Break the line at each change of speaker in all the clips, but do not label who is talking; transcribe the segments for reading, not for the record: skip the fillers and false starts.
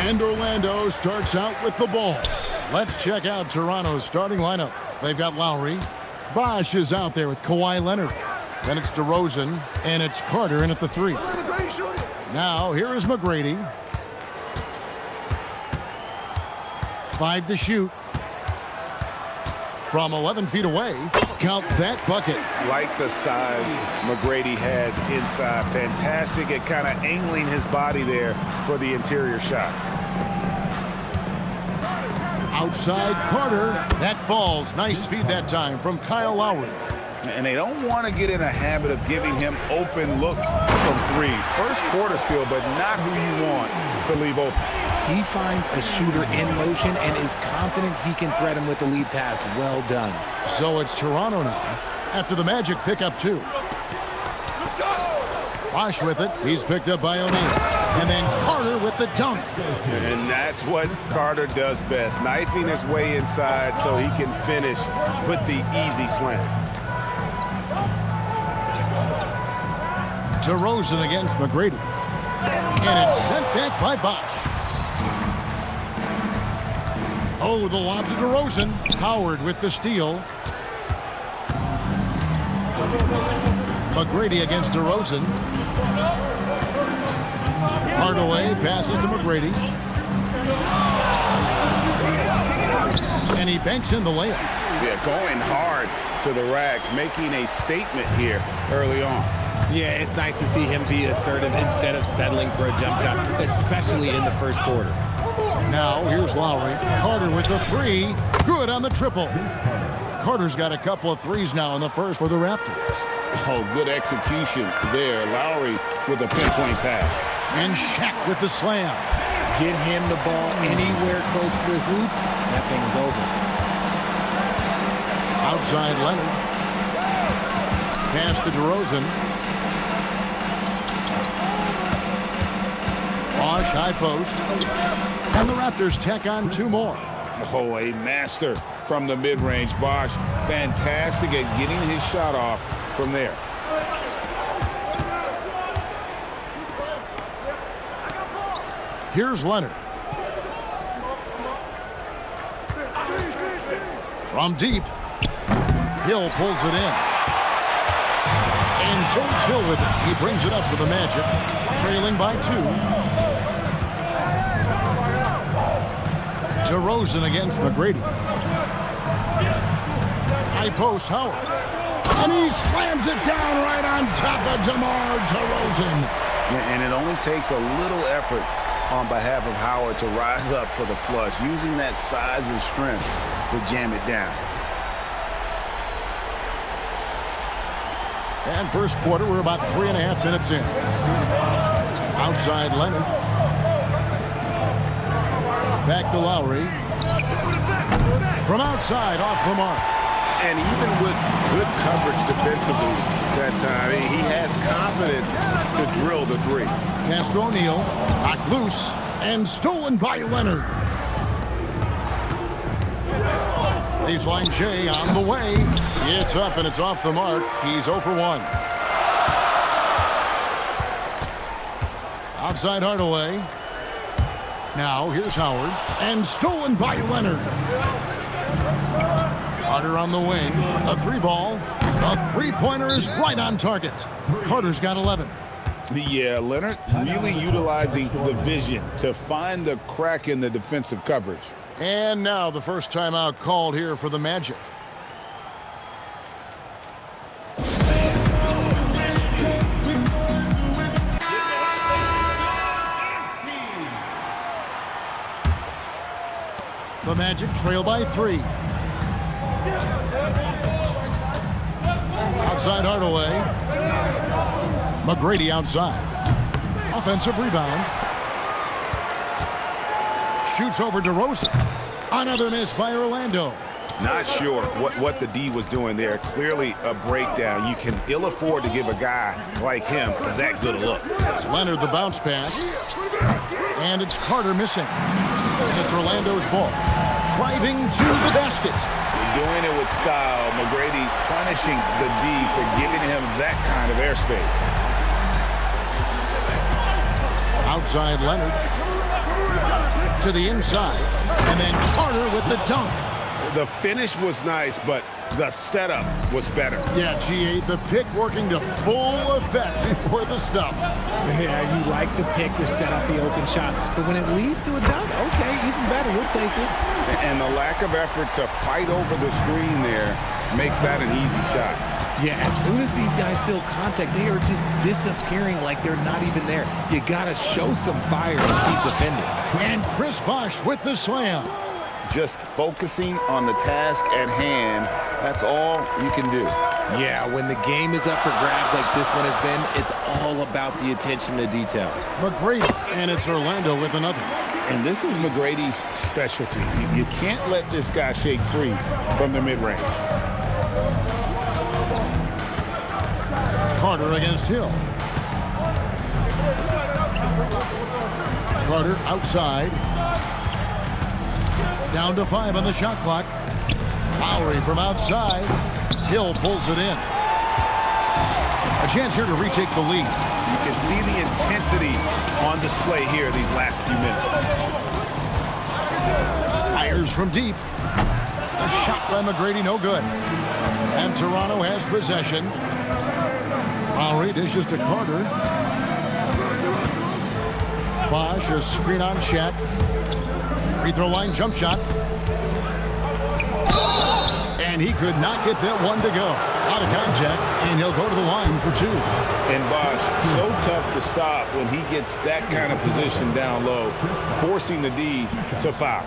And Orlando starts out with the ball. Let's check out Toronto's starting lineup. They've got Lowry. Bosh is out there with Kawhi Leonard. Then it's DeRozan, and it's Carter in at the 3. Now, here is McGrady. 5 to shoot. From 11 feet away, count that bucket.
Like the size McGrady has inside. Fantastic at kind of angling his body there for the interior shot.
Outside Carter. That falls. Nice feed that time from Kyle Lowry.
And they don't want to get in a habit of giving him open looks from 3. First quarter still, but not who you want to leave open.
He finds a shooter in motion and is confident he can threat him with the lead pass. Well done.
So it's Toronto now after the Magic pick up 2. Bosh with it. He's picked up by O'Neal. And then Carter with the dunk.
And that's what Carter does best. Knifing his way inside so he can finish with the easy slam.
DeRozan against McGrady. And it's sent back by Bosh. Oh, the lob to DeRozan. Howard with the steal. McGrady against DeRozan. Hardaway passes to McGrady. And he banks in the layup.
Yeah, going hard to the rack, making a statement here early on.
Yeah, it's nice to see him be assertive instead of settling for a jump shot, especially in the first quarter.
Now, here's Lowry. Carter with the 3. Good on the triple. Carter's got a couple of 3s now in the first for the Raptors.
Oh, good execution there. Lowry with a pinpoint pass.
And Shaq with the slam.
Get him the ball anywhere close to the hoop. That thing's over.
Outside Leonard. Pass to DeRozan. Bosh, high post. And the Raptors tack on 2 more.
Oh, a master from the mid-range. Bosh, fantastic at getting his shot off from there.
Here's Leonard. From deep. Hill pulls it in. And Jones Hill with it. He brings it up for the Magic. Trailing by 2. DeRozan against McGrady. High post, Howard. And he slams it down right on top of DeMar DeRozan.
Yeah, and it only takes a little effort on behalf of Howard to rise up for the flush, using that size and strength to jam it down.
And first quarter, we're about 3.5 minutes in. Outside Leonard. Back to Lowry. From outside, off the mark.
And even with good coverage defensively that time, he has confidence to drill the 3.
Castro O'Neal, knocked loose, and stolen by Leonard. Baseline J on the way. It's up and it's off the mark. He's 0 for 1. Outside Hardaway. Now here's Howard, and stolen by Leonard. Carter on the wing. A 3 ball. The 3-pointer is right on target. Carter's got 11.
Yeah, Leonard really utilizing the vision to find the crack in the defensive coverage.
And now the first timeout called here for the Magic. The Magic trail by 3. Outside Hardaway. McGrady outside. Offensive rebound. Shoots over DeRozan. Another miss by Orlando.
Not sure what the D was doing there. Clearly a breakdown. You can ill afford to give a guy like him that good a look.
Leonard the bounce pass. And it's Carter missing. And it's Orlando's ball. Driving to the basket.
Doing it with style. McGrady punishing the D for giving him that kind of airspace.
Outside Leonard. To the inside, and then Carter with the dunk.
The finish was nice, but the setup was better.
Yeah, GA, the pick working to full effect before the stuff.
Yeah, you like the pick to set up the open shot, but when it leads to a dunk, okay, even better, you'll take it.
And the lack of effort to fight over the screen there makes that an easy shot.
Yeah, as soon as these guys feel contact, they are just disappearing like they're not even there. You got to show some fire and keep defending.
And Chris Bosh with the slam.
Just focusing on the task at hand, that's all you can do.
Yeah, when the game is up for grabs like this one has been, it's all about the attention to detail.
McGrady, and it's Orlando with another.
And this is McGrady's specialty. You can't let this guy shake free from the mid-range.
Carter against Hill. Carter outside. Down to 5 on the shot clock. Lowry from outside. Hill pulls it in. A chance here to retake the lead.
You can see the intensity on display here these last few minutes.
Fires from deep. A shot by McGrady, no good. And Toronto has possession. Lowry dishes to Carter. Bosh, a screen on Shaq. Free throw line jump shot. And he could not get that one to go. Out of contact, and he'll go to the line for 2.
And Bosh, so tough to stop when he gets that kind of position down low, forcing the D to foul.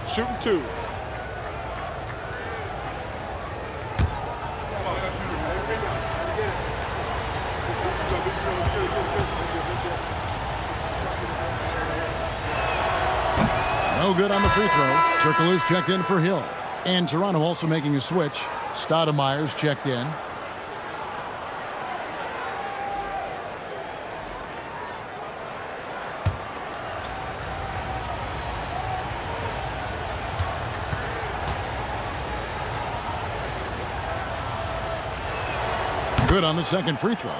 Shooting 2.
No good on the free throw. Turkoglu's checked in for Hill. And Toronto also making a switch. Stoudemire's checked in. Good on the second free throw.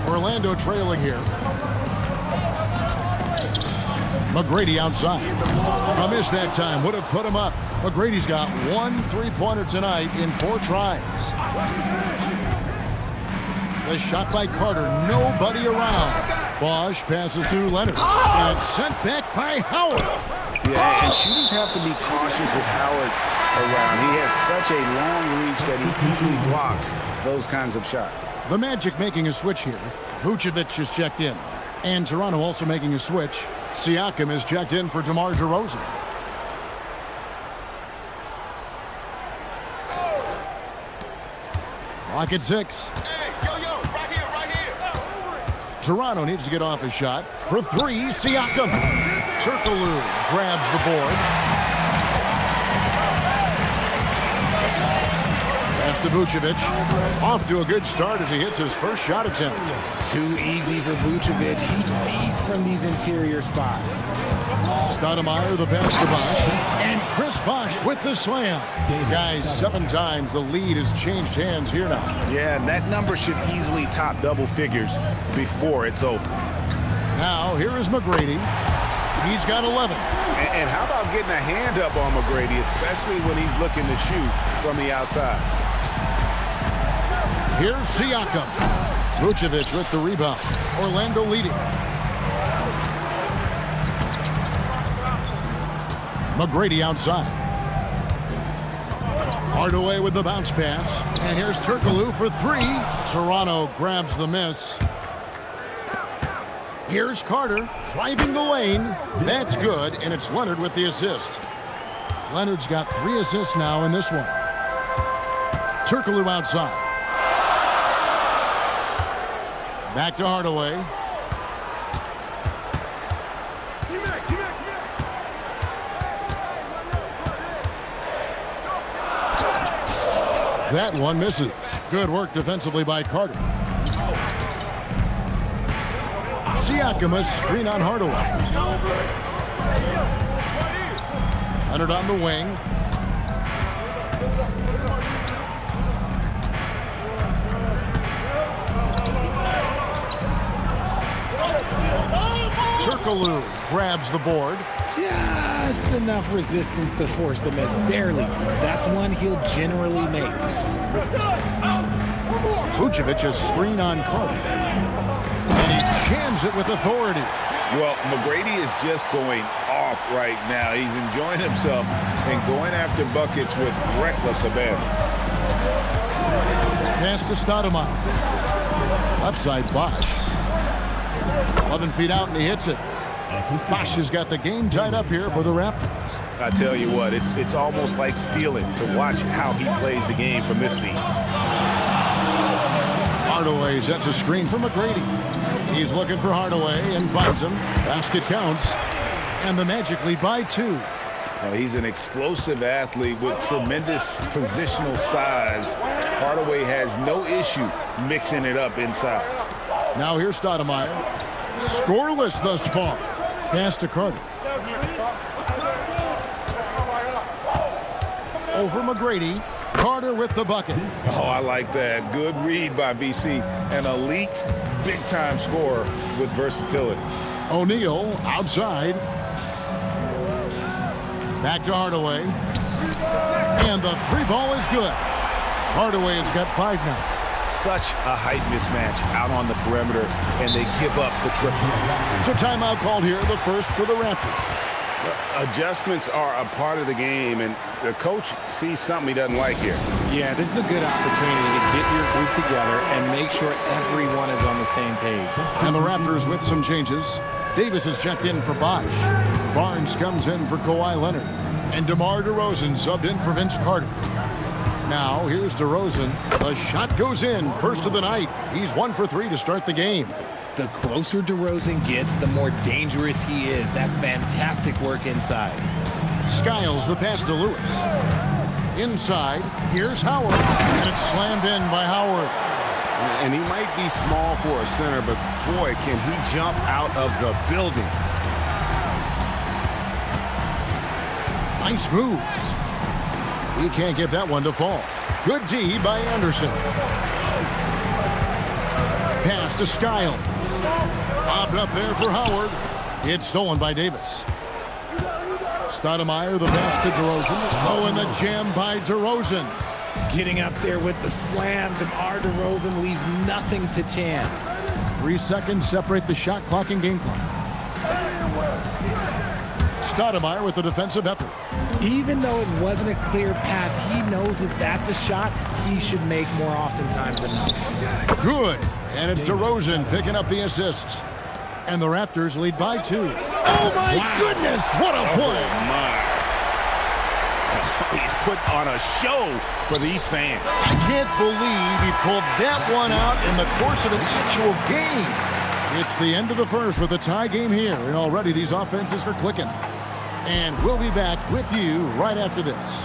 Orlando trailing here. McGrady outside. A miss that time. Would have put him up. McGrady's got 1 3-pointer tonight in 4 tries. The shot by Carter. Nobody around. Bosh passes to Leonard. And it's sent back by Howard.
Yeah, and shooters have to be cautious with Howard around. He has such a long reach that he easily blocks those kinds of shots.
The Magic making a switch here. Vucevic is checked in. And Toronto also making a switch. Siakam is checked in for DeMar DeRozan. Clock at 6.
Hey, yo, right here.
Toronto needs to get off his shot. For 3, Siakam. Turkoglu grabs the board. Pass to Vucevic. Off to a good start as he hits his first shot attempt.
Too easy for Vucevic. He feasts from these interior spots.
Stoudemire the pass to Bosh. And Chris Bosh with the slam. Guys, 7 times the lead has changed hands here now.
Yeah, and that number should easily top double figures before it's over.
Now, here is McGrady. He's got 11.
And how about getting a hand up on McGrady, especially when he's looking to shoot from the outside?
Here's Siakam. Vucevic with the rebound. Orlando leading. McGrady outside. Hardaway with the bounce pass. And here's Turkoglu for 3. Toronto grabs the miss. Here's Carter driving the lane. That's good, and it's Leonard with the assist. Leonard's got 3 assists now in this one. Turkoglu outside. Back to Hardaway. That one misses. Good work defensively by Carter. Siakam, a screen on Hardaway. Leonard on the wing. Turkoglu grabs the board.
Just enough resistance to force the miss. Barely. That's one he'll generally make.
Vucevic's screen on Carter. And he jams it with authority.
Well, McGrady is just going off right now. He's enjoying himself and going after buckets with reckless abandon.
Pass to Stoudemire. Left side, Bosch. 11 feet out, and he hits it. Bosch has got the game tied up here for the Raptors.
I tell you what, it's almost like stealing to watch how he plays the game from this seat.
Hardaway sets a screen for McGrady. He's looking for Hardaway and finds him. Basket counts. And the Magic lead by 2.
He's an explosive athlete with tremendous positional size. Hardaway has no issue mixing it up inside.
Now here's Stoudemire. Scoreless thus far. Pass to Carter. Over McGrady. Carter with the bucket.
Oh, I like that. Good read by VC. An elite, big-time scorer with versatility.
O'Neal outside. Back to Hardaway. And the 3-ball is good. Hardaway has got 5 now.
Such a height mismatch out on the perimeter, and they give up the triple.
So timeout called here, the first for the Raptors.
Adjustments are a part of the game, and the coach sees something he doesn't like here.
Yeah, this is a good opportunity to get your group together and make sure everyone is on the same page.
And the Raptors with some changes. Davis is checked in for Bosch. Barnes comes in for Kawhi Leonard. And DeMar DeRozan subbed in for Vince Carter. Now, here's DeRozan. The shot goes in. First of the night. He's 1 for 3 to start the game.
The closer DeRozan gets, the more dangerous he is. That's fantastic work inside.
Skiles the pass to Lewis. Inside, here's Howard. And it's slammed in by Howard.
And he might be small for a center, but boy, can he jump out of the building.
Nice moves. He can't get that one to fall. Good D by Anderson. Pass to Skiles. Bobbed up there for Howard. It's stolen by Davis. Stoudemire, the pass to DeRozan. Oh, and the jam by DeRozan.
Getting up there with the slam, DeMar DeRozan leaves nothing to chance.
3 seconds separate the shot clock and game clock. Stoudemire with the defensive effort.
Even though it wasn't a clear path, he knows that that's a shot he should make more oftentimes than not.
Good. And it's DeRozan picking up the assists. And the Raptors lead by 2. Oh, my goodness. What a play.
Oh, my. He's put on a show for these fans.
I can't believe he pulled that one out in the course of an actual game. It's the end of the first with a tie game here. And already these offenses are clicking. And we'll be back with you right after this.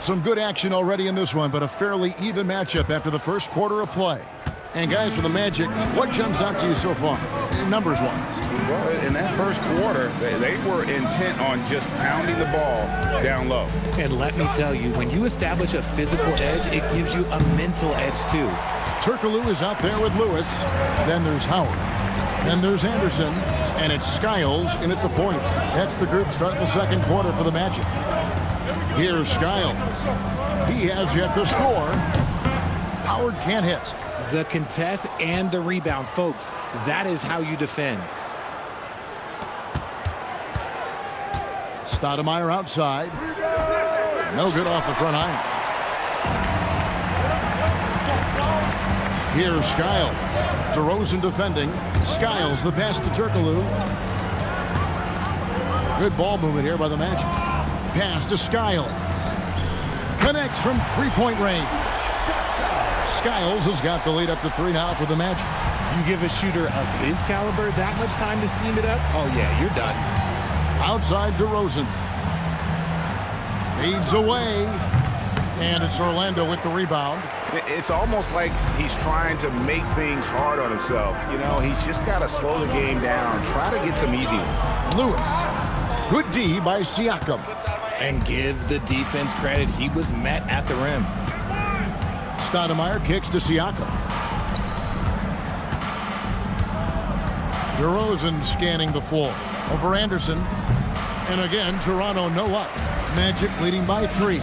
Some good action already in this one, but a fairly even matchup after the first quarter of play. And guys, for the Magic, what jumps out to you so far, numbers-wise?
Well, in that first quarter, they were intent on just pounding the ball down low.
And let me tell you, when you establish a physical edge, it gives you a mental edge too.
Turkoglu is out there with Lewis. Then there's Howard. Then there's Anderson. And it's Skiles in at the point. That's the group starting the second quarter for the Magic. Here's Skiles. He has yet to score. Howard can't hit.
The contest and the rebound, folks. That is how you defend.
Stoudemire outside. No good off the front iron. Here's Skiles. DeRozan defending. Skiles the pass to Turkoglu. Good ball movement here by the Magic. Pass to Skiles. Connects from three-point range. Skiles has got the lead up to 3 now for the Magic.
You give a shooter of his caliber that much time to seam it up? Oh, yeah, you're done.
Outside DeRozan. Fades away. And it's Orlando with the rebound.
It's almost like he's trying to make things hard on himself. You know, he's just got to slow the game down. Try to get some easy ones.
Lewis. Good D by Siakam.
And give the defense credit. He was met at the rim.
Stoudemire kicks to Siakam. DeRozan scanning the floor. Over Anderson. And again, Toronto no up. Magic leading by 3.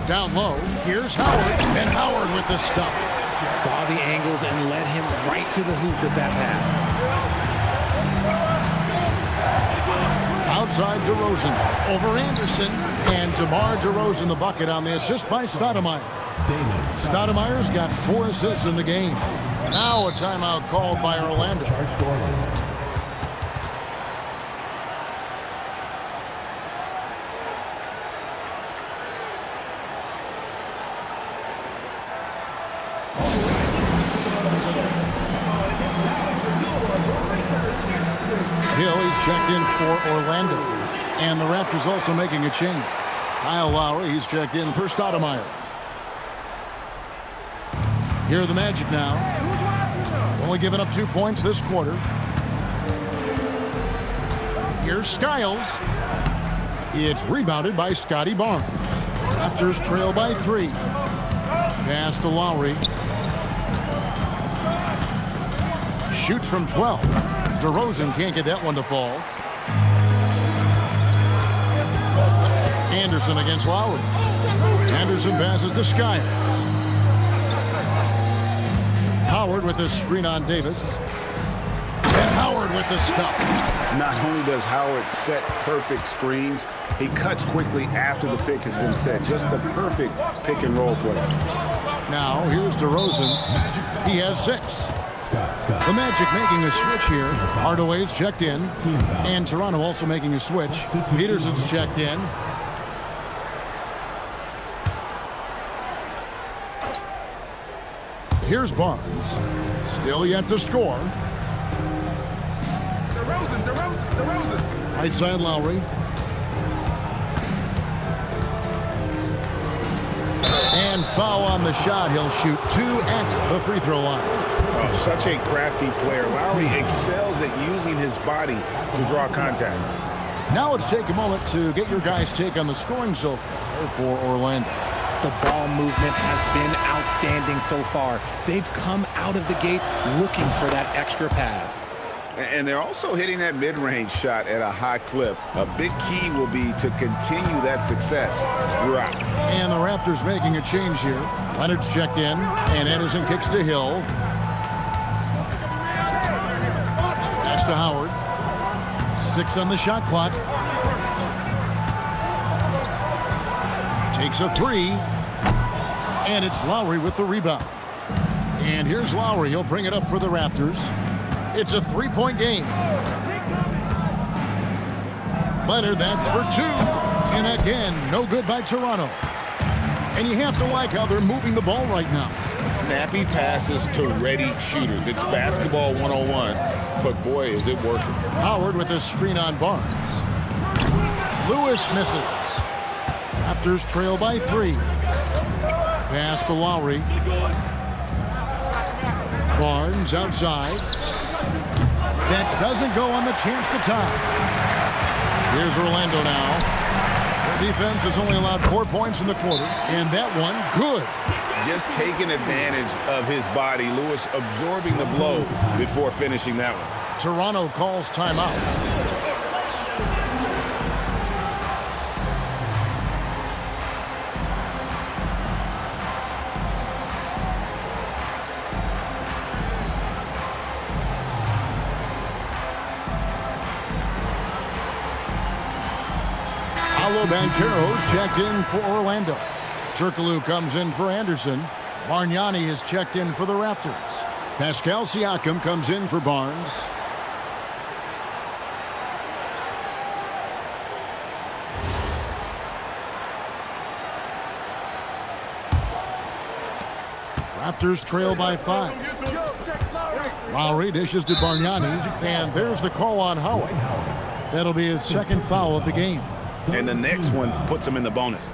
Down low. Here's Howard. And Howard with the stuff.
Saw the angles and led him right to the hoop with that pass.
Outside DeRozan. Over Anderson. And DeMar DeRozan the bucket on the assist by Stoudemire. Stoudemire's got 4 assists in the game. Now a timeout called by Orlando. Hill, he's checked in for Orlando. And the Raptors also making a change. Kyle Lowry, he's checked in for Stoudemire. Here are the Magic now. Only giving up 2 points this quarter. Here's Skiles. It's rebounded by Scotty Barnes. Raptors trail by 3. Pass to Lowry. Shoots from 12. DeRozan can't get that one to fall. Anderson against Lowry. Anderson passes to Skiles. Howard with this screen on Davis. And Howard with the stuff.
Not only does Howard set perfect screens, he cuts quickly after the pick has been set. Just the perfect pick and roll play.
Now here's DeRozan. He has 6. The Magic making a switch here. Hardaway's checked in. And Toronto also making a switch. Peterson's checked in. Here's Barnes. Still yet to score. Right side Lowry. And foul on the shot. He'll shoot 2 at the free throw line.
Oh, such a crafty player. Lowry excels at using his body to draw contacts.
Now let's take a moment to get your guys' take on the scoring so far for Orlando.
The ball movement has been outstanding so far. They've come out of the gate looking for that extra pass.
And they're also hitting that mid-range shot at a high clip. A big key will be to continue that success throughout.
And the Raptors making a change here. Leonard's checked in, and Anderson kicks to Hill. Pass to Howard. 6 on the shot clock. Takes a 3. And it's Lowry with the rebound. And here's Lowry. He'll bring it up for the Raptors. It's a 3-point game. Leonard, that's for 2. And again, no good by Toronto. And you have to like how they're moving the ball right now.
Snappy passes to ready shooters. It's basketball 101, but boy, is it working.
Howard with a screen on Barnes. Lewis misses. Raptors trail by 3. Pass to Lowry. Barnes outside. That doesn't go on the chance to tie. Here's Orlando now. Their defense has only allowed 4 points in the quarter, and that one, good.
Just taking advantage of his body. Lewis absorbing the blow before finishing that one.
Toronto calls timeout. Banchero's checked in for Orlando. Turkoglu comes in for Anderson. Bargnani is checked in for the Raptors. Pascal Siakam comes in for Barnes. Raptors trail by 5. Lowry dishes to Bargnani, and there's the call on Howard. That'll be his second foul of the game.
And the next one puts him in the bonus.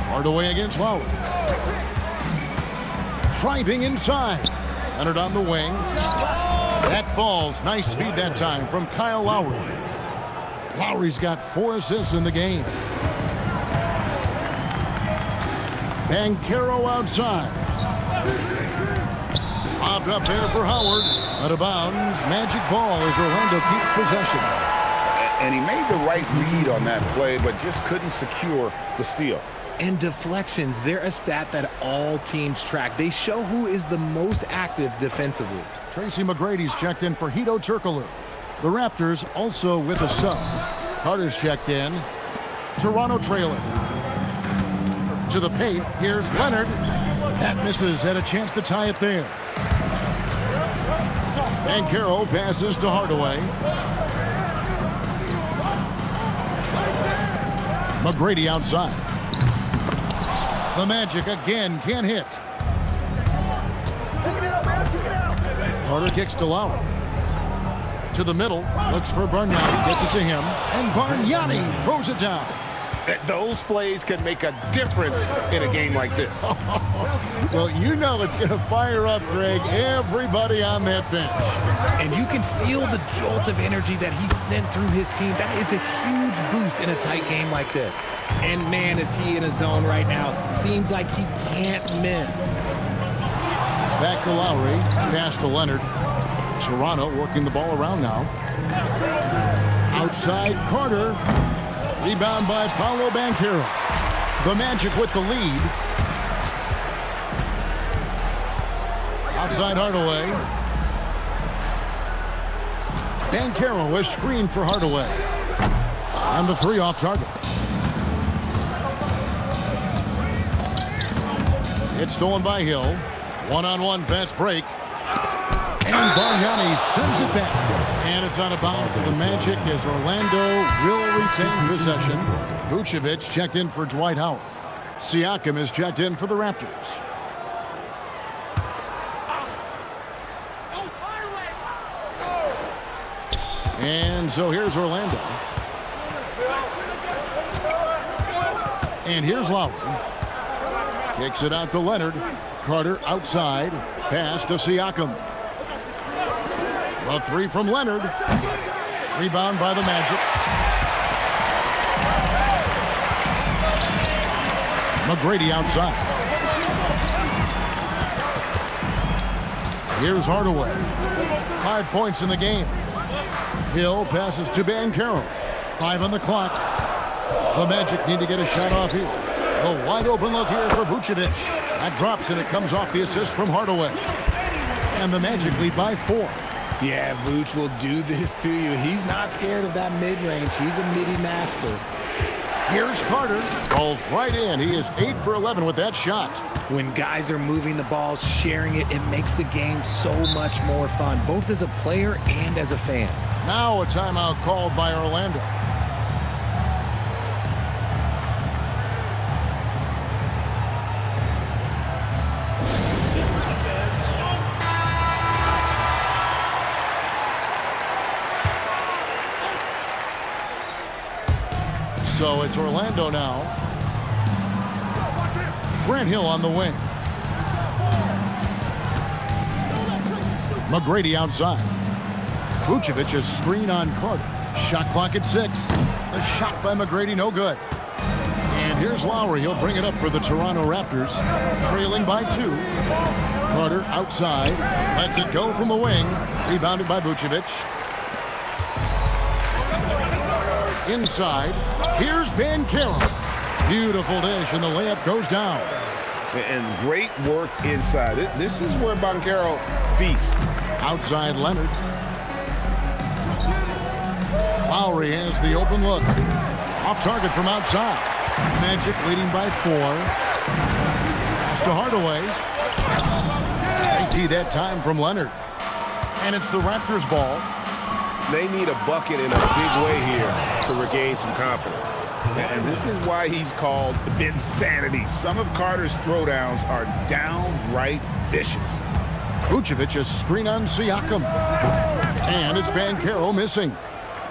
Hardaway against Lowry. Driving inside. Leonard on the wing. That falls. Nice feed that time from Kyle Lowry. Lowry's got 4 assists in the game. Banchero outside. Lobbed up there for Howard. Out of bounds. Magic ball as Orlando keeps possession.
And he made the right read on that play, but just couldn't secure the steal.
And deflections, they're a stat that all teams track. They show who is the most active defensively.
Tracy McGrady's checked in for Hedo Turkoglu. The Raptors also with a sub. Carter's checked in. Toronto trailing. To the paint. Here's Leonard. That misses. Had a chance to tie it there. Banchero passes to Hardaway. McGrady outside. The Magic again can't hit. Carter kicks to Lowry. To the middle. Looks for Bargnani. Gets it to him. And Bargnani throws it down.
Those plays can make a difference in a game like this.
Well, you know it's going to fire up, Greg, everybody on that bench.
And you can feel the jolt of energy that he sent through his team. That is a huge boost in a tight game like this. And man, is he in a zone right now. Seems like he can't miss.
Back to Lowry. Pass to Leonard. Toronto working the ball around now. Outside Carter. Rebound by Paolo Banchero. The Magic with the lead. Outside Hardaway. Banchero is screened for Hardaway. And the 3 off target. It's stolen by Hill. One-on-one fast break. And Bargnani sends it back. And it's out of bounds to the Magic as Orlando will retain possession. Vucevic checked in for Dwight Howard. Siakam is checked in for the Raptors. And so here's Orlando. And here's Lowry. Kicks it out to Leonard. Carter outside. Pass to Siakam. A 3 from Leonard. Rebound by the Magic. McGrady outside. Here's Hardaway. 5 points in the game. Hill passes to Banchero. 5 on the clock. The Magic need to get a shot off here. A wide open look here for Vucevic. That drops and it comes off the assist from Hardaway. And the Magic lead by 4.
Yeah, Vooch will do this to you. He's not scared of that mid-range. He's a midi master.
Here's Carter. Falls right in. He is 8 for 11 with that shot.
When guys are moving the ball, sharing it, it makes the game so much more fun, both as a player and as a fan.
Now a timeout called by Orlando. So it's Orlando now. Grant Hill on the wing. McGrady outside. Vucevic is screen on Carter. Shot clock at 6. A shot by McGrady, no good. And here's Lowry. He'll bring it up for the Toronto Raptors. Trailing by 2. Carter outside. Lets it go from the wing. Rebounded by Vucevic. Inside. Here's Banchero. Beautiful dish, and the layup goes down.
And great work inside. This is where Banchero feasts.
Outside Leonard. Lowry has the open look. Off target from outside. Magic leading by 4. Pass to Hardaway. They that time from Leonard. And it's the Raptors ball.
They need a bucket in a big way here to regain some confidence. And this is why he's called Vinsanity. Some of Carter's throwdowns are downright vicious.
Vucevic a screen on Siakam. And it's Banchero missing.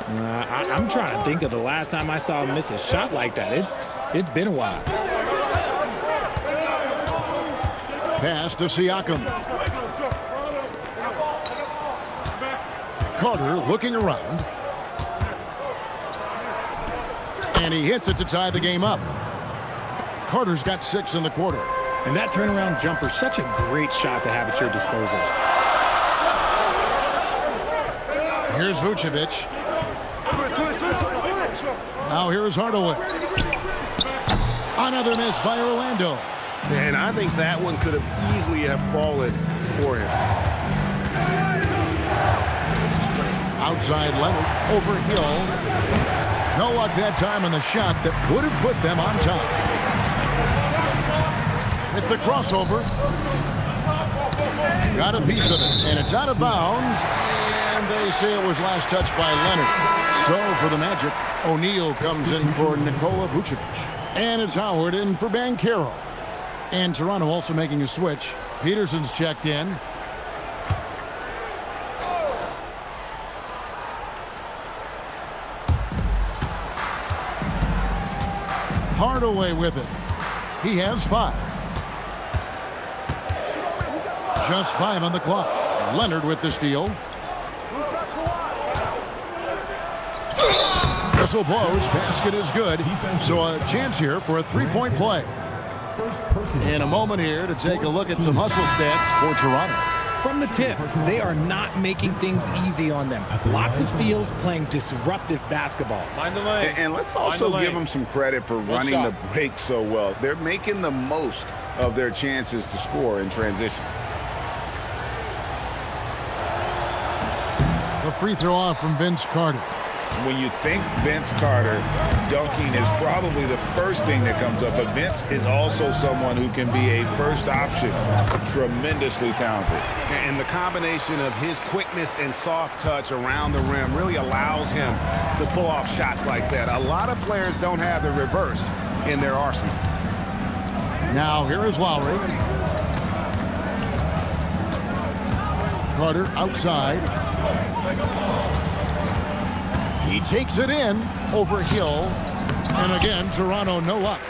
I'm trying to think of the last time I saw him miss a shot like that. It's been a while.
Pass to Siakam. Carter looking around. And he hits it to tie the game up. Carter's got 6 in the quarter.
And that turnaround jumper, such a great shot to have at your disposal.
Here's Vucevic. Now here's Hardaway. Another miss by Orlando.
And I think that one could have easily have fallen for him.
Outside Leonard, over Hill. No luck that time on the shot that would have put them on top. It's the crossover. Got a piece of it, and it's out of bounds. And they say it was last touched by Leonard. So for the Magic, O'Neal comes in for Nikola Vucevic. And it's Howard in for Banchero. And Toronto also making a switch. Peterson's checked in. Hardaway with it. He has 5. Just 5 on the clock. Leonard with the steal. Whistle blows. Basket is good. So a chance here for a 3-point play. In a moment here to take a look at some hustle stats for Toronto.
From the tip, they are not making things easy on them. Lots of steals, playing disruptive basketball.
Mind the lane. And let's also give them some credit for running the break so well. They're making the most of their chances to score in transition.
The free throw off from Vince Carter.
When you think Vince Carter, dunking is probably the first thing that comes up. But Vince is also someone who can be a first option. Tremendously talented.
And the combination of his quickness and soft touch around the rim really allows him to pull off shots like that. A lot of players don't have the reverse in their arsenal.
Now here is Lowry. Carter outside. He takes it in over Hill. And again, Toronto no luck.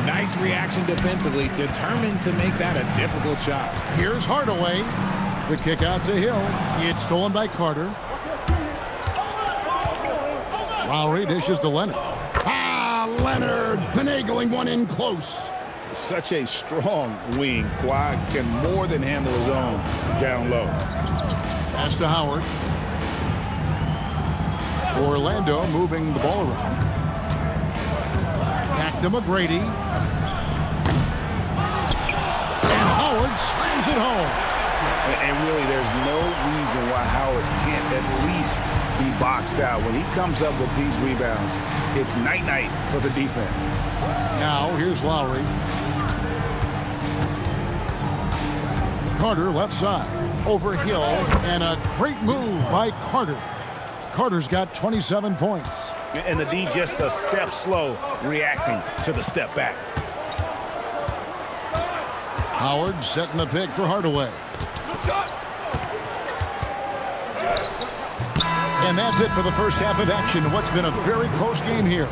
Nice reaction defensively, determined to make that a difficult shot.
Here's Hardaway. The kick out to Hill. It's stolen by Carter. Lowry dishes to Leonard. Leonard finagling one in close.
Such a strong wing. Kawhi can more than handle his own down low.
Pass to Howard. Orlando moving the ball around. Back to McGrady. And Howard slams it home.
And really, there's no reason why Howard can't at least be boxed out. When he comes up with these rebounds, it's night-night for the defense.
Now, here's Lowry. Carter left side. Over Hill. And a great move by Carter. Carter's got 27 points.
And the D just a step slow reacting to the step back.
Howard setting the pick for Hardaway. And that's it for the first half of action. What's been a very close game here.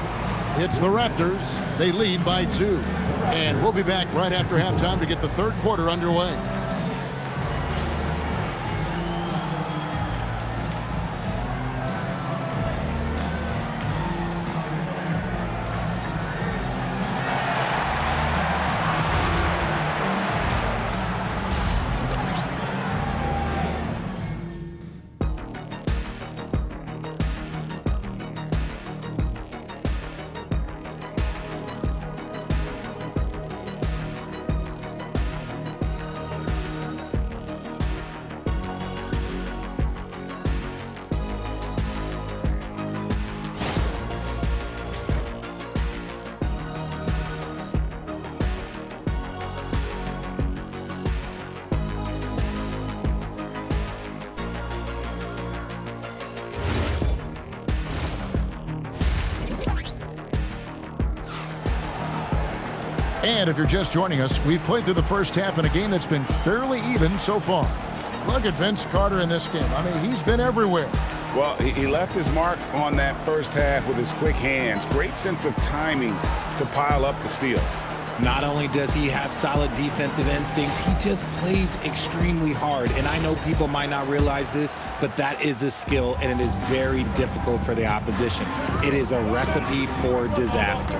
It's the Raptors. They lead by 2. And we'll be back right after halftime to get the third quarter underway. And if you're just joining us, we've played through the first half in a game that's been fairly even so far. Look at Vince Carter in this game. I mean, he's been everywhere.
Well, he left his mark on that first half with his quick hands. Great sense of timing to pile up the steals.
Not only does he have solid defensive instincts, he just plays extremely hard. And I know people might not realize this, but that is a skill, and it is very difficult for the opposition. It is a recipe for disaster.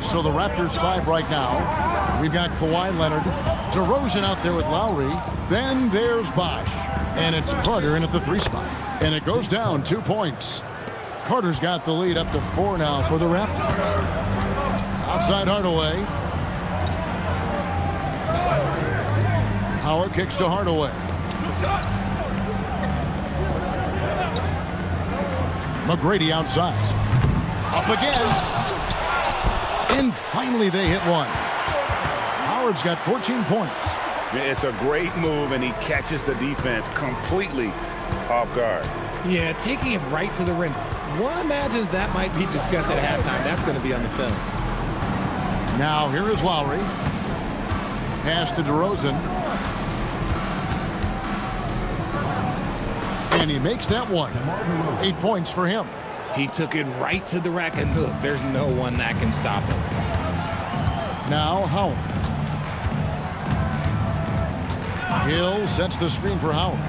So the Raptors 5 right now. We've got Kawhi Leonard, DeRozan out there with Lowry. Then there's Bosh. And it's Carter in at the 3 spot. And it goes down 2 points. Carter's got the lead up to 4 now for the Raptors. Outside Hardaway. Howard kicks to Hardaway. McGrady outside. Up again. And finally they hit one. Howard's got 14 points.
It's a great move, and he catches the defense completely off guard.
Yeah, taking it right to the rim. One imagines that might be discussed at halftime. That's going to be on the film.
Now here is Lowry. Pass to DeRozan. And he makes that one. 8 points for him.
He took it right to the rack, and look, there's no one that can stop him.
Now Howard. Hill sets the screen for Howard.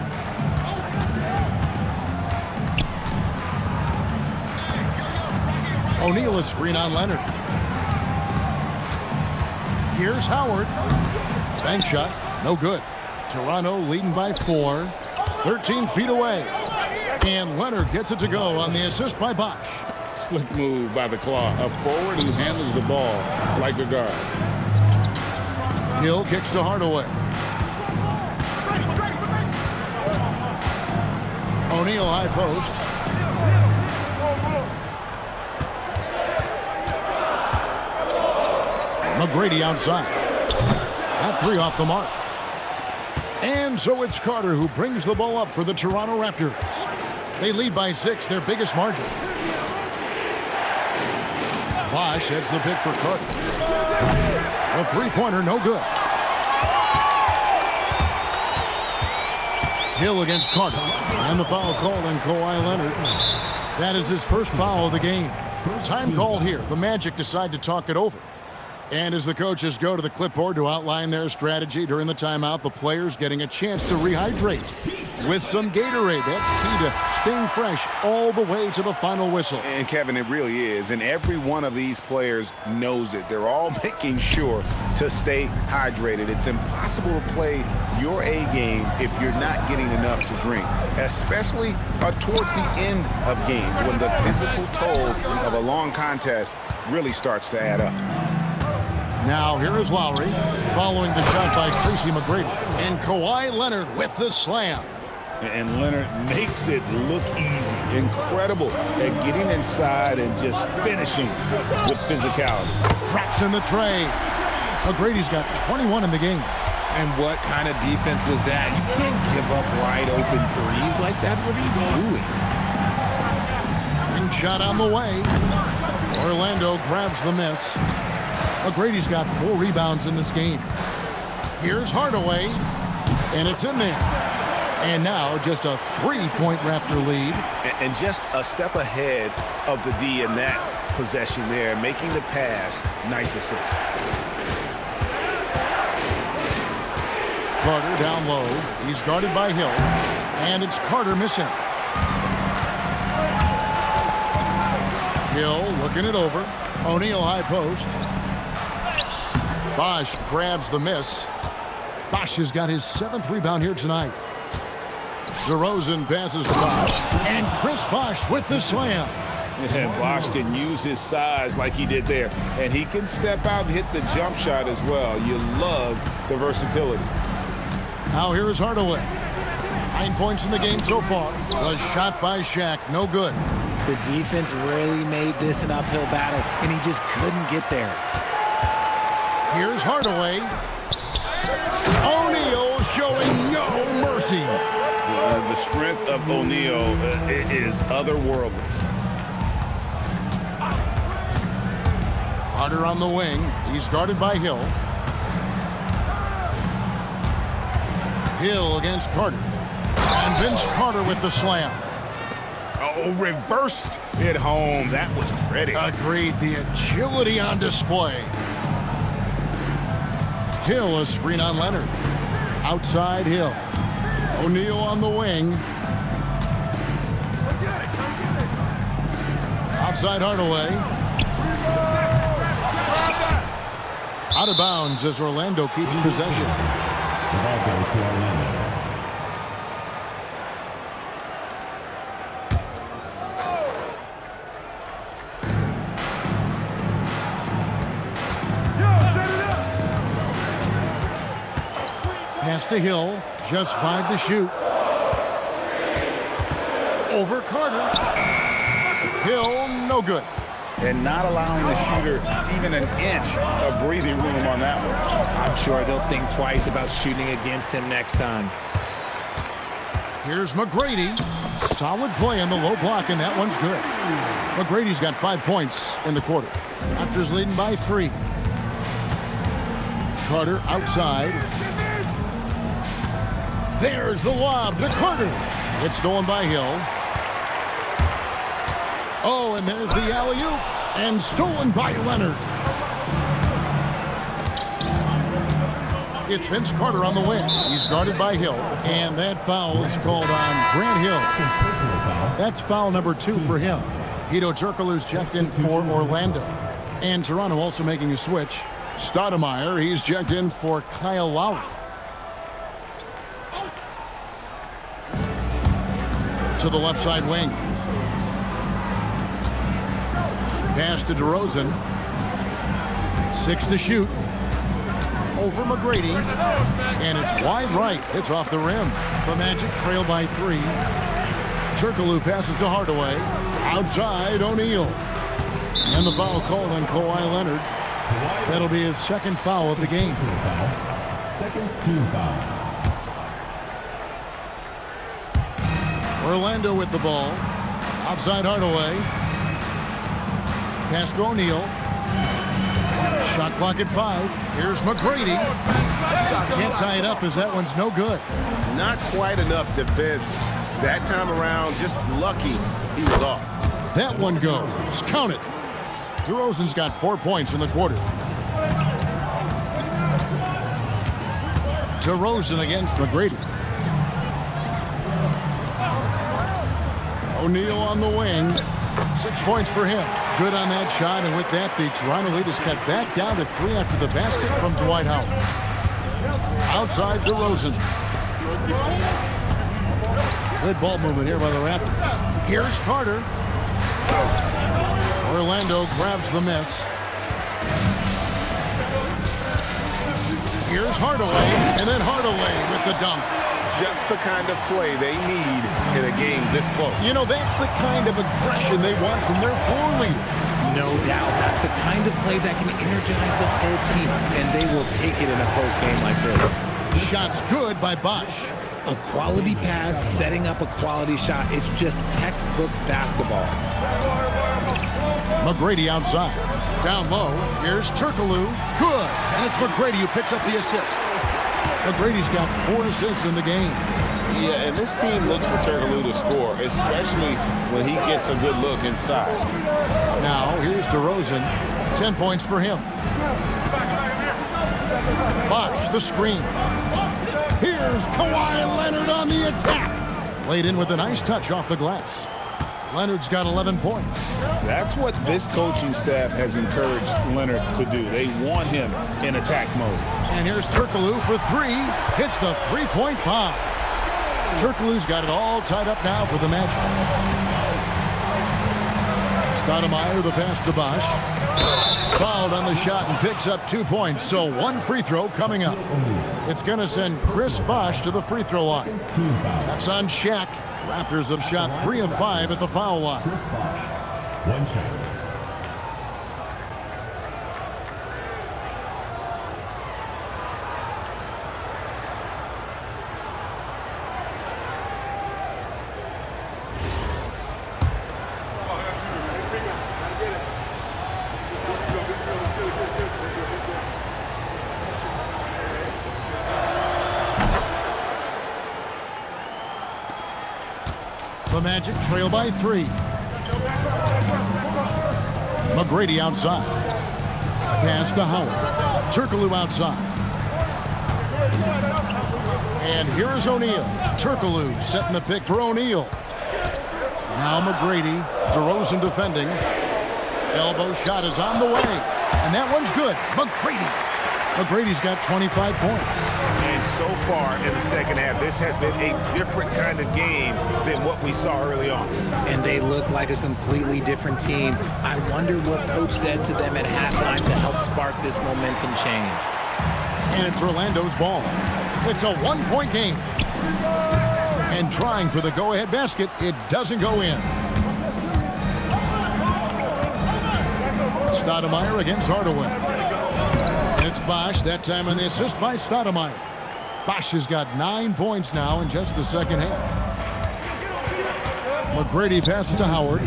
O'Neal a screen on Leonard. Here's Howard. Bank shot, no good. Toronto leading by 4. 13 feet away. And Leonard gets it to go on the assist by Bosh.
Slick move by the Claw. A forward who handles the ball like a guard.
Hill kicks to Hardaway. O'Neal high post. McGrady outside. That 3 off the mark. And so it's Carter who brings the ball up for the Toronto Raptors. They lead by 6, their biggest margin. Bosh hits the pick for Carter. A 3-pointer, no good. Hill against Carter. And the foul called on Kawhi Leonard. That is his first foul of the game. Time call here. The Magic decide to talk it over. And as the coaches go to the clipboard to outline their strategy during the timeout, the players getting a chance to rehydrate with some Gatorade. That's key to staying fresh all the way to the final whistle.
And Kevin, it really is. And every one of these players knows it. They're all making sure to stay hydrated. It's impossible to play your A game if you're not getting enough to drink, especially towards the end of games when the physical toll of a long contest really starts to add up.
Now here is Lowry, following the shot by Tracy McGrady. And Kawhi Leonard with the slam.
And Leonard makes it look easy. Incredible at getting inside and just finishing with physicality.
Drops in the tray. McGrady's got 21 in the game.
And what kind of defense was that? You can't give up wide open threes like that. What are you doing?
And shot on the way. Orlando grabs the miss. McGrady's got 4 rebounds in this game. Here's Hardaway, and it's in there. And now just a 3-point Raptor lead.
And just a step ahead of the D in that possession there, making the pass. Nice assist.
Carter down low. He's guarded by Hill. And it's Carter missing. Hill looking it over. O'Neal high post. Bosh grabs the miss. Bosh has got his 7th rebound here tonight. DeRozan passes to Bosh. And Chris Bosh with the slam.
And Bosh can use his size like he did there. And he can step out and hit the jump shot as well. You love the versatility.
Now here is Hardaway. 9 points in the game so far. Was shot by Shaq. No good.
The defense really made this an uphill battle, and he just couldn't get there.
Here's Hardaway. O'Neal showing no mercy.
The strength of O'Neal is otherworldly.
Carter on the wing. He's guarded by Hill. Hill against Carter. And Vince Carter with the slam.
Oh, reversed it home. That was pretty.
Agreed. The agility on display. Hill, a screen on Leonard. Outside Hill. O'Neal on the wing. Outside Hardaway. Out of bounds as Orlando keeps possession.
The ball goes to Orlando.
Pass to Hill. Just 5 to shoot. Over Carter. Hill, no good.
And not allowing the shooter even an inch of breathing room on that one.
I'm sure they'll think twice about shooting against him next time.
Here's McGrady. Solid play on the low block, and that one's good. McGrady's got 5 points in the quarter. Raptors leading by 3. Carter outside. There's the lob to Carter. It's stolen by Hill. Oh, and there's the alley-oop. And stolen by Leonard. It's Vince Carter on the wing. He's guarded by Hill. And that foul's called on Grant Hill. That's foul number 2 for him. Guido Turkoglu's checked in for Orlando. And Toronto also making a switch. Stoudemire, he's checked in for Kyle Lowry. To the left side wing. Pass to DeRozan. 6 to shoot. Over McGrady. And it's wide right. It's off the rim. The Magic trail by 3. Turkoglu passes to Hardaway. Outside O'Neal. And the foul called on Kawhi Leonard. That'll be his second foul of the game.
Second team foul.
Orlando with the ball. Outside Hardaway. Pass to O'Neal. Shot clock at 5. Here's McGrady. Can't tie it up as that one's no good.
Not quite enough defense. That time around, just lucky he was off.
That one goes. Count it. DeRozan's got 4 points in the quarter. DeRozan against McGrady. O'Neal on the wing. 6 points for him. Good on that shot, and with that, the Toronto lead is cut back down to 3 after the basket from Dwight Howard. Outside DeRozan. Good ball movement here by the Raptors. Here's Carter. Orlando grabs the miss. Here's Hardaway, and then Hardaway with the dunk.
Just the kind of play they need in a game this close.
You know, that's the kind of aggression they want from their floor leader.
No doubt. That's the kind of play that can energize the whole team, and they will take it in a close game like this.
Shot's good by Bosh.
A quality pass, setting up a quality shot. It's just textbook basketball.
McGrady outside. Down low. Here's Turkoglu. Good. And it's McGrady who picks up the assist. McGrady's got 4 assists in the game.
Yeah, and this team looks for Turkoglu to score, especially when he gets a good look inside.
Now, here's DeRozan. 10 points for him. Bosh, the screen. Here's Kawhi Leonard on the attack. Laid in with a nice touch off the glass. Leonard's got 11 points.
That's what this coaching staff has encouraged Leonard to do. They want him in attack mode.
And here's Turkoglu for 3. Hits the three-point bomb. Turkoglu's got it all tied up now for the Magic. Stoudemire, the pass to Bosh. Fouled on the shot and picks up 2 points. So 1 free throw coming up. It's going to send Chris Bosh to the free throw line. That's on Shaq. Raptors have shot 3 of 5 at the foul line.
Chris Bosh. 1 shot.
The Magic trail by 3. McGrady outside. Pass to Howard. Turkoglu outside. And here is O'Neal. Turkoglu setting the pick for O'Neal. Now McGrady. DeRozan defending. Elbow shot is on the way. And that one's good. McGrady's got 25 points.
And so far in the second half, this has been a different kind of game than what we saw early on.
And they look like a completely different team. I wonder what coach said to them at halftime to help spark this momentum change.
And it's Orlando's ball. It's a one-point game. And trying for the go-ahead basket, it doesn't go in. Stoudemire against Hardaway. And it's Bosh, that time on the assist by Stoudemire. Bosh has got 9 points now in just the second half. McGrady passes to Howard.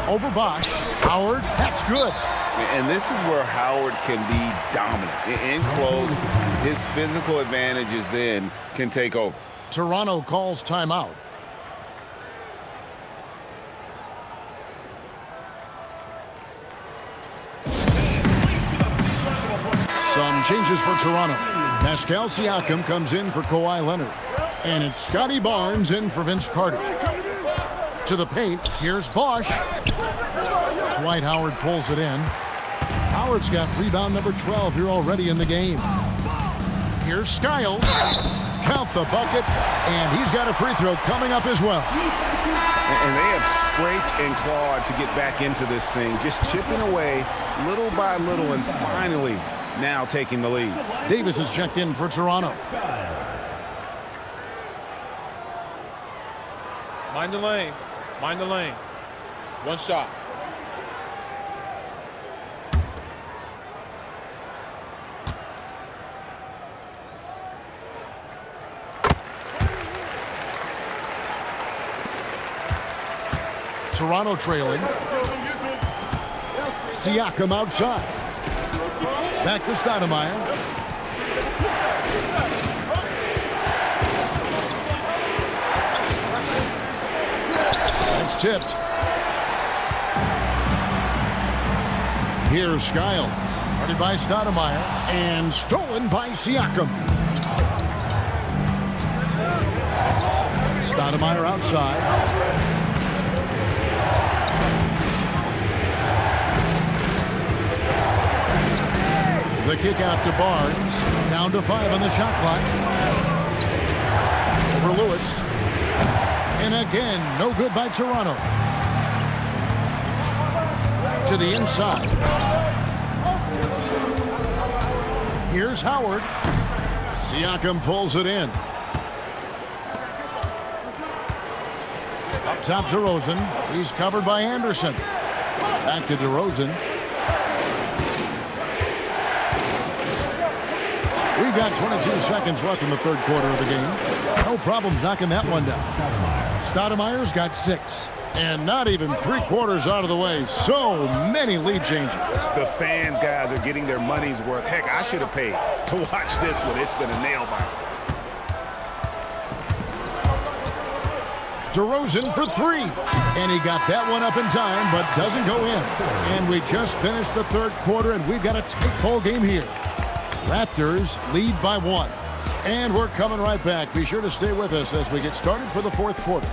Over Bosh. Howard, that's good.
And this is where Howard can be dominant. In close, his physical advantages then can take over.
Toronto calls timeout. Some changes for Toronto. Pascal Siakam comes in for Kawhi Leonard. And it's Scotty Barnes in for Vince Carter. To the paint, here's Bosh. Dwight Howard pulls it in. Howard's got rebound number 12 here already in the game. Here's Skiles. Count the bucket. And he's got a free throw coming up as well.
And they have scraped and clawed to get back into this thing, just chipping away little by little and finally now taking the lead.
Davis is checked in for Toronto.
Mind the lanes. Mind the lanes. One shot.
Toronto trailing. Siakam outside. Back to Stoudemire. That's tipped. Here's Skiles. Guarded by Stoudemire. And stolen by Siakam. Stoudemire outside. The kick out to Barnes. Down to 5 on the shot clock. For Lewis. And again, no good by Toronto. To the inside. Here's Howard. Siakam pulls it in. Up top, DeRozan. He's covered by Anderson. Back to DeRozan. We've got 22 seconds left in the third quarter of the game. No problems knocking that one down. Stoudemire's got 6. And not even 3/4 out of the way. So many lead changes.
The fans, guys, are getting their money's worth. Heck, I should have paid to watch this one. It's been a nail-biter.
DeRozan for 3. And he got that one up in time, but doesn't go in. And we just finished the third quarter, and we've got a tight ball game here. Raptors lead by 1. And we're coming right back. Be sure to stay with us as we get started for the fourth quarter.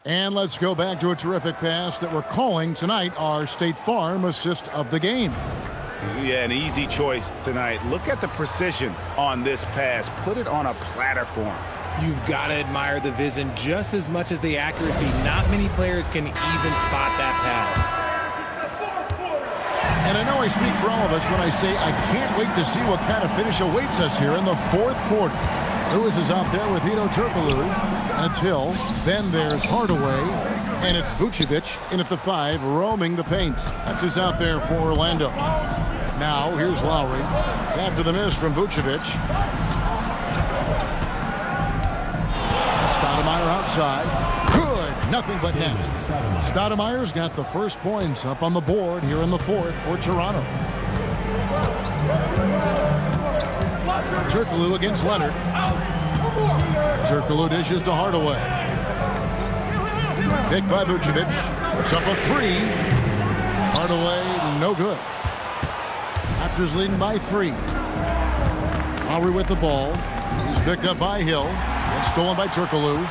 And let's go back to a terrific pass that we're calling tonight our State Farm assist of the game.
Yeah, an easy choice tonight. Look at the precision on this pass. Put it on a platter for him.
You've got to admire the vision just as much as the accuracy. Not many players can even spot that pass.
And I know I speak for all of us when I say I can't wait to see what kind of finish awaits us here in the fourth quarter. Lewis is out there with Hedo Turkoglu. That's Hill. Then there's Hardaway. And it's Vucevic in at the 5, roaming the paint. That's who's out there for Orlando. Now, here's Lowry. After the miss from Vucevic. Stoudemire outside. Good. Nothing but net. Stoudemire's got the first points up on the board here in the fourth for Toronto. Turkoglu against Leonard. Turkoglu dishes to Hardaway. Picked by Vucevic. Puts up a 3. Hardaway, no good. Raptors leading by 3. Lowry with the ball. He's picked up by Hill. It's stolen by Turkoglu.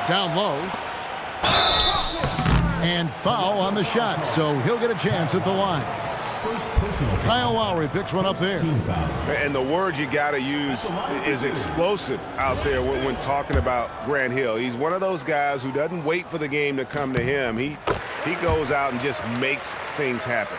Down low. And foul on the shot, so he'll get a chance at the line. Kyle Lowry picks one up there.
And the word you got to use is explosive out there when talking about Grant Hill. He's one of those guys who doesn't wait for the game to come to him. He goes out and just makes things happen.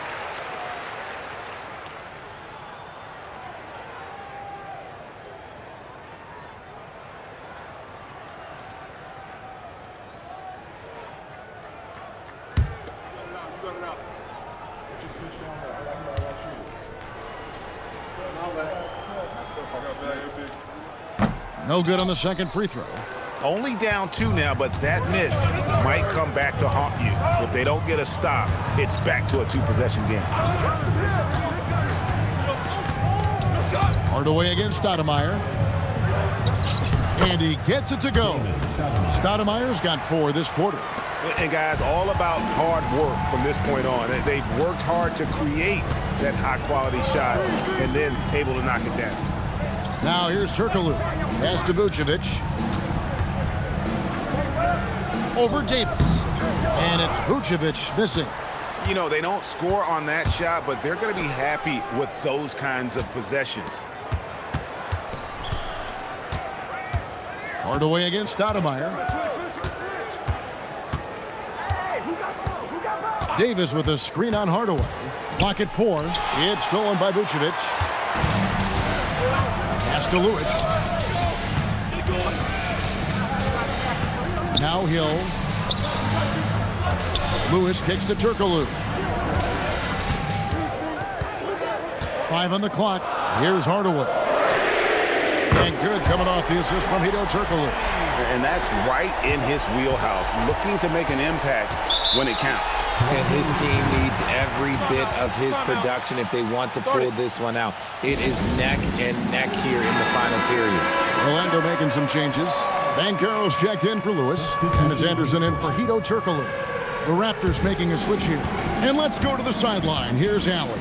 No good on the second free throw.
Only down 2 now, but that miss might come back to haunt you. If they don't get a stop, it's back to a 2-possession game.
Hardaway against Stoudemire. And he gets it to go. Stoudemire's got 4 this quarter.
And guys, all about hard work from this point on. They've worked hard to create that high-quality shot and then able to knock it down.
Now here's Turkoglu. Pass to Vucevic. Over Davis. And it's Vucevic missing.
You know, they don't score on that shot, but they're going to be happy with those kinds of possessions.
Hardaway against Stoudemire. Davis with a screen on Hardaway. Clock at 4. It's stolen by Vucevic. Pass to Lewis. Now Hill. Lewis kicks to Turkoglu. 5 on the clock. Here's Hardaway. And good coming off the assist from Hedo Turkoglu.
And that's right in his wheelhouse, looking to make an impact when it counts.
And his team needs every bit of his production if they want to pull this one out. It is neck and neck here in the final period.
Orlando making some changes. Banchero's checked in for Lewis. And it's Anderson in for Hedo Turkoglu. The Raptors making a switch here. And let's go to the sideline. Here's Allen.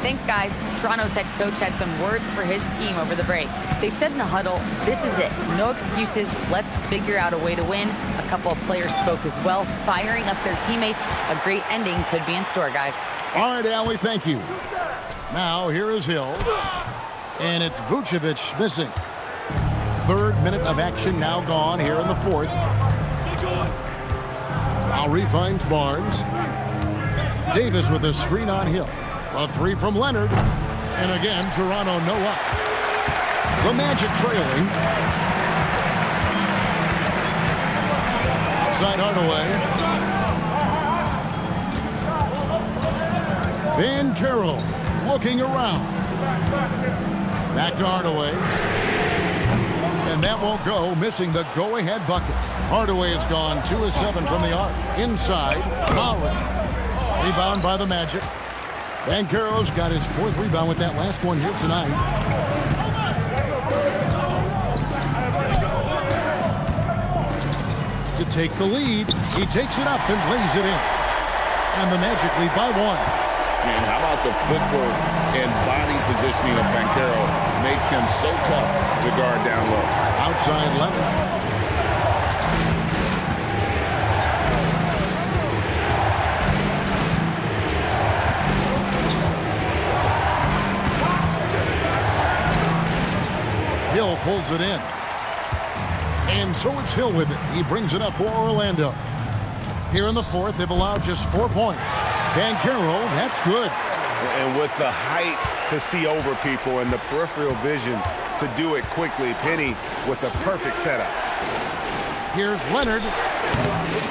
Thanks, guys. Toronto's head coach had some words for his team over the break. They said in the huddle, this is it. No excuses. Let's figure out a way to win. A couple of players spoke as well, firing up their teammates. A great ending could be in store, guys.
All right, Allie, thank you. Now, here is Hill. And it's Vucevic missing. 3rd minute of action now gone here in the 4th. Lowry finds Barnes. Davis with a screen on Hill. A 3 from Leonard. And again, Toronto no up. The Magic trailing. Outside Hardaway. Banchero looking around. Back to Hardaway. And that won't go, missing the go-ahead bucket. Hardaway has gone 2 of 7 from the arc. Inside, Lowry. Rebound by the Magic. Banchero's got his 4th rebound with that last one here tonight. To take the lead, he takes it up and lays it in. And the Magic lead by 1.
And how about the footwork and body positioning of Banchero makes him so tough to guard down low.
Outside Leonard. Hill pulls it in. And so it's Hill with it. He brings it up for Orlando. Here in the fourth, they've allowed just 4 points. Banchero, that's good.
And with the height to see over people and the peripheral vision to do it quickly, Penny with the perfect setup.
Here's Leonard.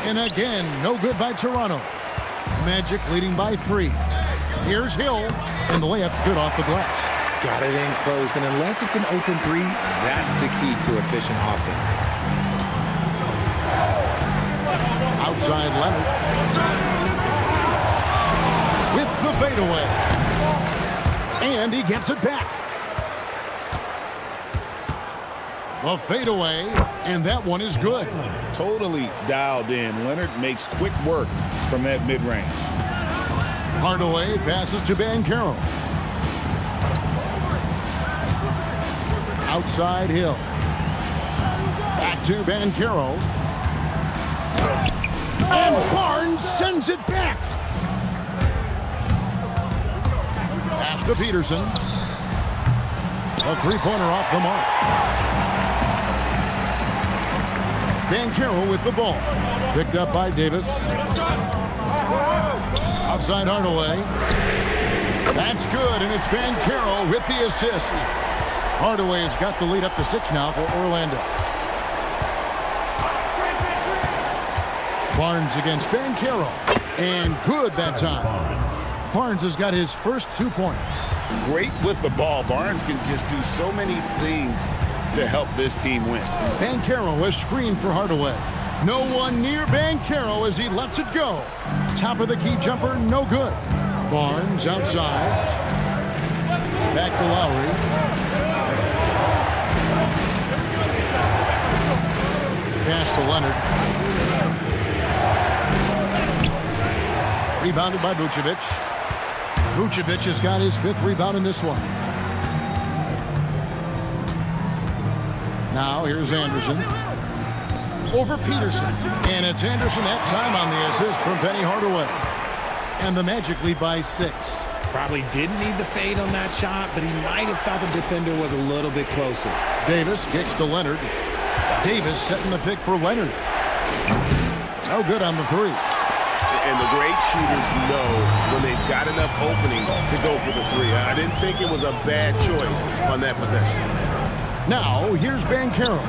And again, no good by Toronto. Magic leading by 3. Here's Hill. And the layup's good off the glass.
Got it in close, and unless it's an open 3, that's the key to efficient offense.
Outside Leonard. With the fadeaway. And he gets it back. The fadeaway, and that one is good.
Totally dialed in. Leonard makes quick work from that mid-range.
Hardaway passes to Banchero. Outside Hill. Back to Banchero. And Barnes sends it back. Pass to Peterson. A three-pointer off the mark. Banchero with the ball. Picked up by Davis. Outside Hardaway. That's good, and it's Banchero with the assist. Hardaway has got the lead up to 6 now for Orlando. Barnes against Banchero. And good that time. Barnes has got his first 2 points.
Great with the ball. Barnes can just do so many things to help this team win.
Banchero has screened for Hardaway. No one near Banchero as he lets it go. Top of the key jumper, no good. Barnes outside. Back to Lowry. Pass to Leonard. Rebounded by Vucevic. Vucevic has got his 5th rebound in this one. Now here's Anderson. Over Peterson. And it's Anderson that time on the assist from Penny Hardaway. And the Magic lead by 6.
Probably didn't need the fade on that shot, but he might have thought the defender was a little bit closer.
Davis kicks to Leonard. Davis setting the pick for Leonard. No good on the 3.
And the great shooters know when they've got enough opening to go for the 3. I didn't think it was a bad choice on that possession.
Now, here's Banchero.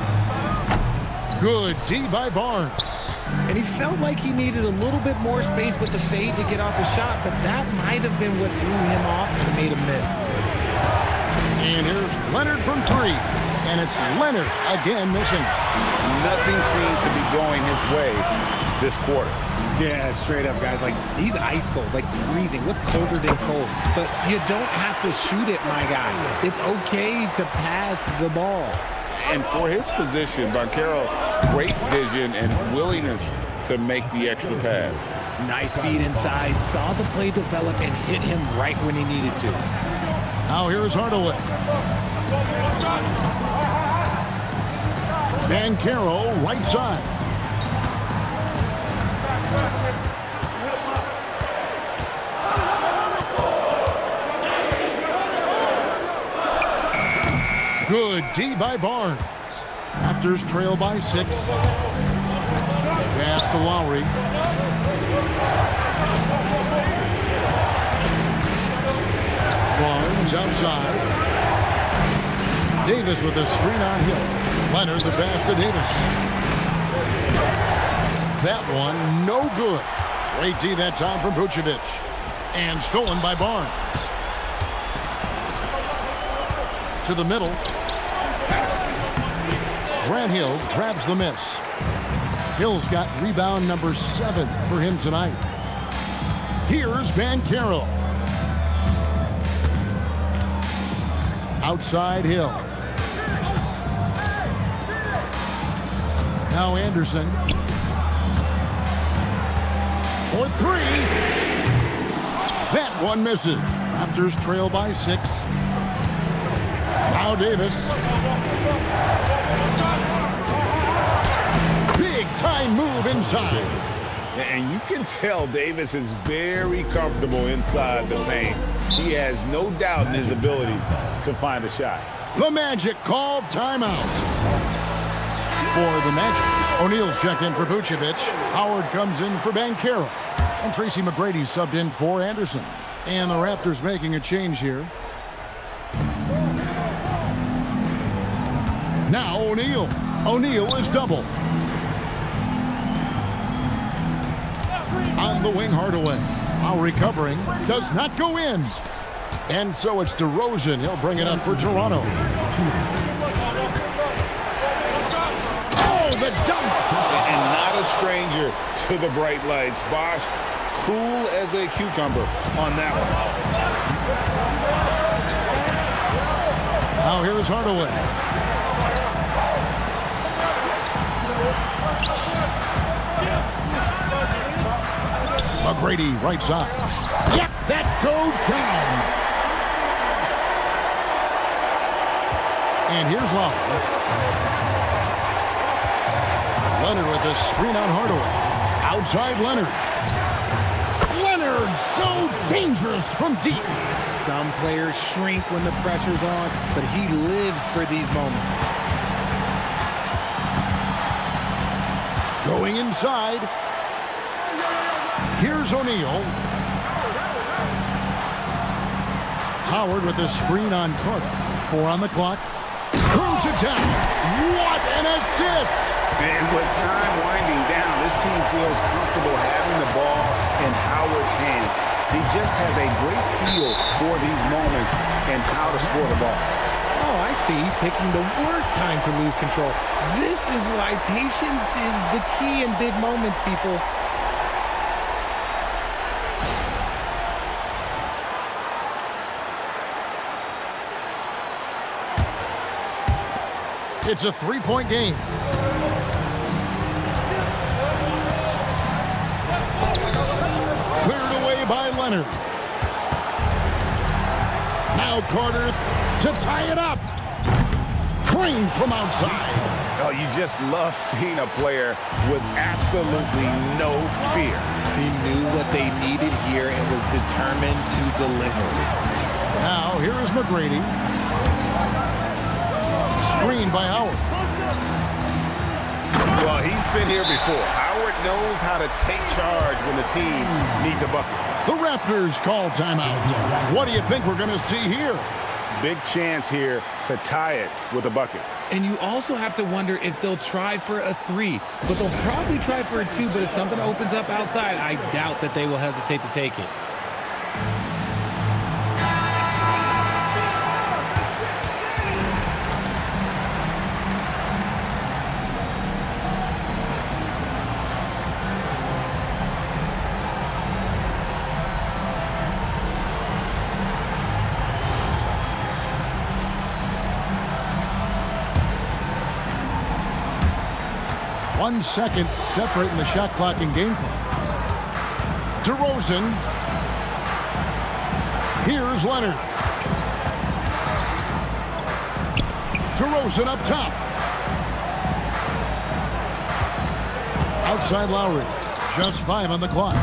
Good D by Barnes.
And he felt like he needed a little bit more space with the fade to get off a shot, but that might have been what threw him off and made him miss.
And here's Leonard from 3. And it's Leonard again missing.
Nothing seems to be going his way this quarter.
Yeah, straight up, guys. Like, he's ice cold, like freezing. What's colder than cold? But you don't have to shoot it, my guy. It's okay to pass the ball.
And for his position, Banchero, great vision and willingness to make the extra pass.
Nice feed inside, saw the play develop and hit him right when he needed to.
Now here's Hardaway. Banchero, right side. Good D by Barnes. Raptors trail by 6. Pass to Lowry. Barnes outside. Davis with a screen on Hill. Leonard the pass to Davis. That one no good. Great D that time from Vucevic. And stolen by Barnes. To the middle. Grant Hill grabs the miss. Hill's got rebound number 7 for him tonight. Here's Banchero. Outside Hill. Now Anderson. For 3. That one misses. Raptors trail by 6. Now Davis. Big time move inside.
And you can tell Davis is very comfortable inside the paint. He has no doubt in his ability to find a shot.
The Magic called timeout. for the Magic. O'Neal's checked in for Vucevic. Howard comes in for Banchero. And Tracy McGrady subbed in for Anderson. And the Raptors making a change here. Now O'Neal. O'Neal is double. On the wing, Hardaway. Lowry covering. Does not go in. And so it's DeRozan. He'll bring it up for Toronto. Oh, the dunk!
And not a stranger to the bright lights. Bosch, cool as a cucumber on that one.
Now here's Hardaway. McGrady, right side. Yep, that goes down. And here's Lowry. Leonard with a screen on Hardaway. Outside Leonard. Leonard, so dangerous from deep.
Some players shrink when the pressure's on, but he lives for these moments.
Going inside. Here's O'Neal. Howard with a screen on Carter. 4 on the clock. Throws it down. What an assist!
And with time winding down, this team feels comfortable having the ball in Howard's hands. He just has a great feel for these moments and how to score the ball.
Oh, I see. Picking the worst time to lose control. This is why patience is the key in big moments, people.
It's a 3-point game. Cleared away by Leonard. Now Carter to tie it up. Crane from outside.
Oh, you just love seeing a player with absolutely no fear.
He knew what they needed here and was determined to deliver.
Now here is McGrady. Screen by Howard.
Well, he's been here before. Howard knows how to take charge when the team needs a bucket.
The Raptors call timeout. What do you think we're going to see here?
Big chance here to tie it with a bucket.
And you also have to wonder if they'll try for a 3. But they'll probably try for a 2. But if something opens up outside, I doubt that they will hesitate to take it.
One second separating the shot clock and game clock. DeRozan. Here's Leonard. DeRozan up top. Outside Lowry. Just 5 on the clock.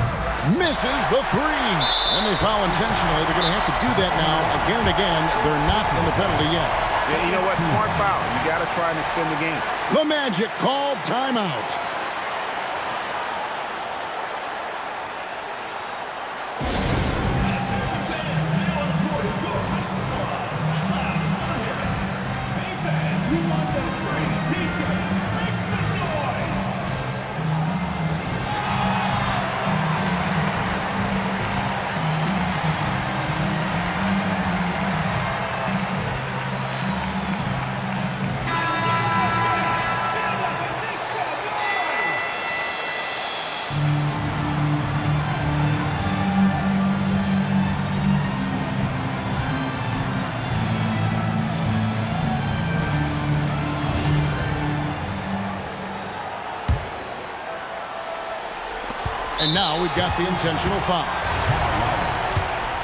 Misses the 3. And they foul intentionally. They're going to have to do that now again and again. They're not in the penalty yet.
Yeah, you know what? Smart foul. You got to try and extend the game.
The Magic called timeout. And now we've got the intentional foul.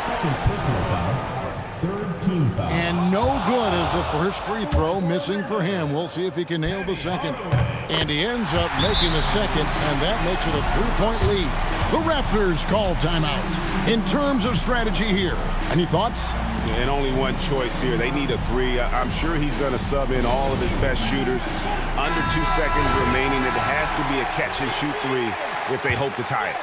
Second personal foul. Third team foul.
And no good as the first free throw missing for him. We'll see if he can nail the second. And he ends up making the second, and that makes it a 3-point lead. The Raptors call timeout. In terms of strategy here, any thoughts?
And only one choice here. They need a three. I'm sure he's going to sub in all of his best shooters. Under 2 seconds remaining. It has to be a catch-and-shoot three if they hope to tie it.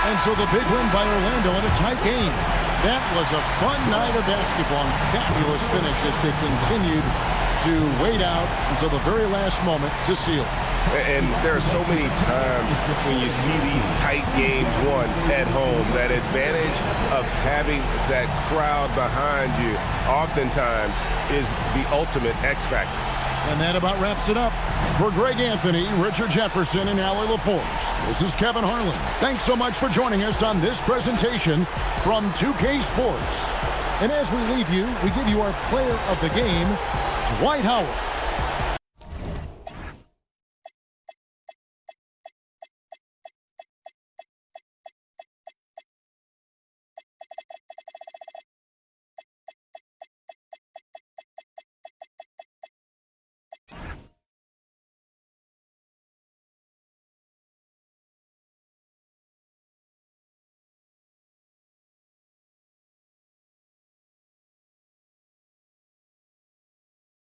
And so the big win by Orlando in a tight game. That was a fun night of basketball and fabulous finish as they continued to wait out until the very last moment to seal.
And there are so many times when you see these tight games won at home, that advantage of having that crowd behind you oftentimes is the ultimate X factor.
And that about wraps it up. For Greg Anthony, Richard Jefferson, and Allie LaForce, this is Kevin Harlan. Thanks so much for joining us on this presentation from 2K Sports. And as we leave you, we give you our player of the game, Dwight Howard.